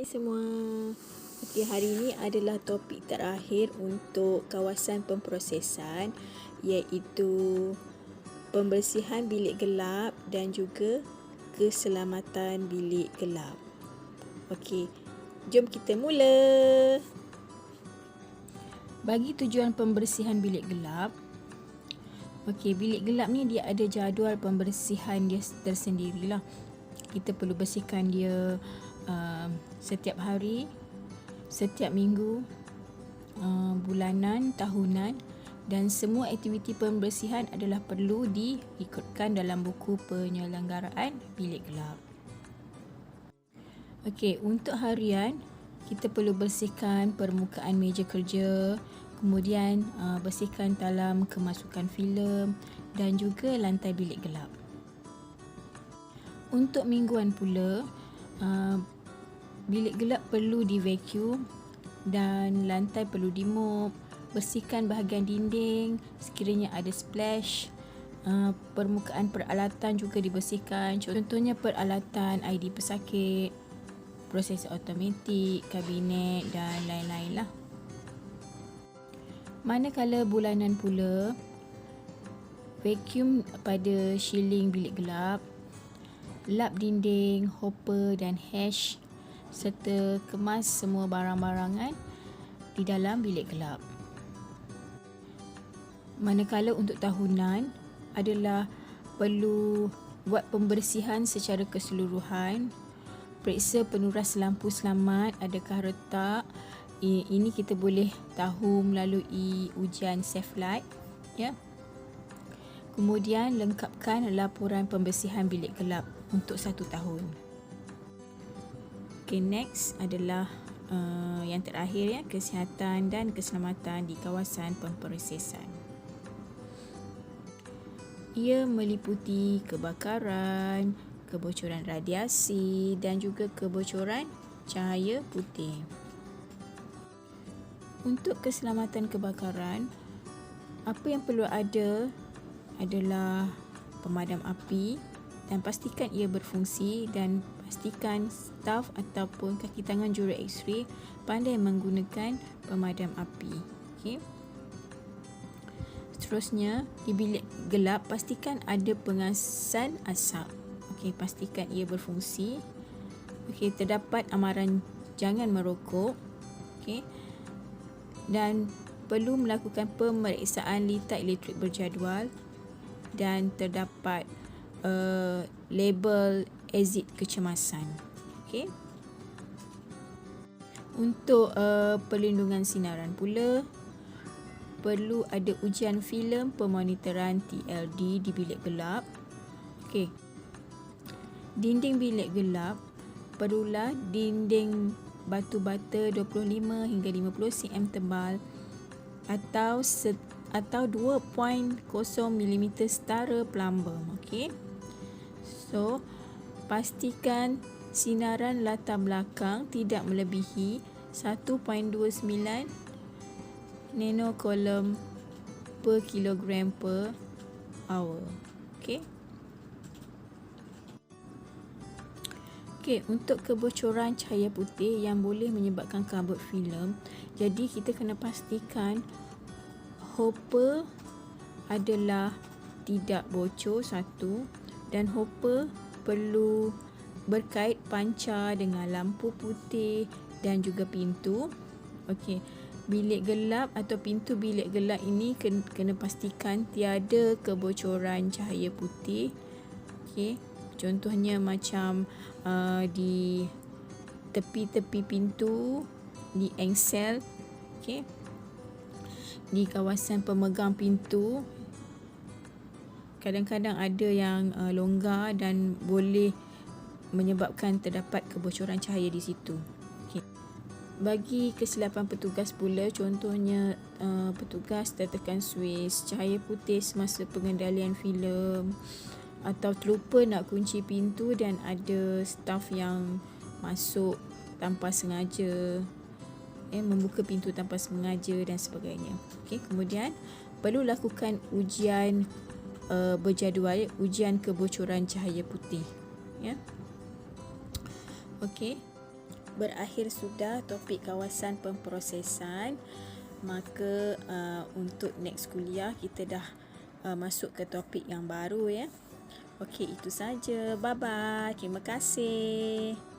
Semua. Okey, hari ini adalah topik terakhir untuk kawasan pemprosesan, iaitu pembersihan bilik gelap dan juga keselamatan bilik gelap. Okey, jom kita mula. Bagi tujuan pembersihan bilik gelap, bilik gelap ni dia ada jadual pembersihan dia tersendirilah. Kita perlu bersihkan dia setiap hari, setiap minggu, bulanan, tahunan, dan semua aktiviti pembersihan adalah perlu diikutkan dalam buku penyelenggaraan bilik gelap. Okey, untuk harian kita perlu bersihkan permukaan meja kerja, kemudian bersihkan talam kemasukan filem dan juga lantai bilik gelap. Untuk mingguan pula, bilik gelap perlu di-vacuum dan lantai perlu di-mop. Bersihkan bahagian dinding sekiranya ada splash. Permukaan peralatan juga dibersihkan. Contohnya peralatan ID pesakit, prosesor automatik, kabinet dan lain-lain lah. Manakala bulanan pula, vacuum pada shielding bilik gelap, lap dinding, hopper dan hash serta kemas semua barang-barangan di dalam bilik gelap. Manakala untuk tahunan adalah perlu buat pembersihan secara keseluruhan, periksa penuras lampu selamat adakah retak. Ini kita boleh tahu melalui ujian safe light, ya. Kemudian lengkapkan laporan pembersihan bilik gelap untuk 1 tahun. Okay, next adalah yang terakhir, ya, kesihatan dan keselamatan di kawasan pemprosesan. Ia meliputi kebakaran, kebocoran radiasi dan juga kebocoran cahaya putih. Untuk keselamatan kebakaran, apa yang perlu ada adalah pemadam api dan pastikan ia berfungsi, dan pastikan staf ataupun kaki tangan juru X-ray pandai menggunakan pemadam api. Okey. Seterusnya, di bilik gelap pastikan ada pengasan asap. Okey, pastikan ia berfungsi. Okey, terdapat amaran jangan merokok. Okey. Dan perlu melakukan pemeriksaan litar elektrik berjadual dan terdapat label exit kecemasan. Okey. Untuk perlindungan sinaran pula, perlu ada ujian filem pemonitoran TLD di bilik gelap. Okey. Dinding bilik gelap perlulah dinding batu bata 25 hingga 50 cm tebal atau 2.0 mm setara plumber. Okey. So, pastikan sinaran latar belakang tidak melebihi 1.29 nanocoulomb per kilogram per hour. Okey. Okey, untuk kebocoran cahaya putih yang boleh menyebabkan kabut filem, jadi kita kena pastikan hopper adalah tidak bocor, satu, dan hopper perlu berkait pancar dengan lampu putih dan juga pintu. Okey, bilik gelap atau pintu bilik gelap ini kena pastikan tiada kebocoran cahaya putih. Okey, contohnya macam di tepi-tepi pintu, di engsel, okey, di kawasan pemegang pintu. Kadang-kadang ada yang longgar dan boleh menyebabkan terdapat kebocoran cahaya di situ. Okay. Bagi kesilapan petugas pula, contohnya petugas tertekan suis cahaya putih semasa pengendalian filem, atau terlupa nak kunci pintu dan ada staf yang masuk tanpa sengaja, membuka pintu tanpa sengaja dan sebagainya. Okay. Kemudian perlu lakukan ujian berjadual, ujian kebocoran cahaya putih, ya. Okey. berakhir sudah topik kawasan pemprosesan. Maka untuk next kuliah kita dah masuk ke topik yang baru ya. Okey, itu saja. Bye bye. Terima kasih.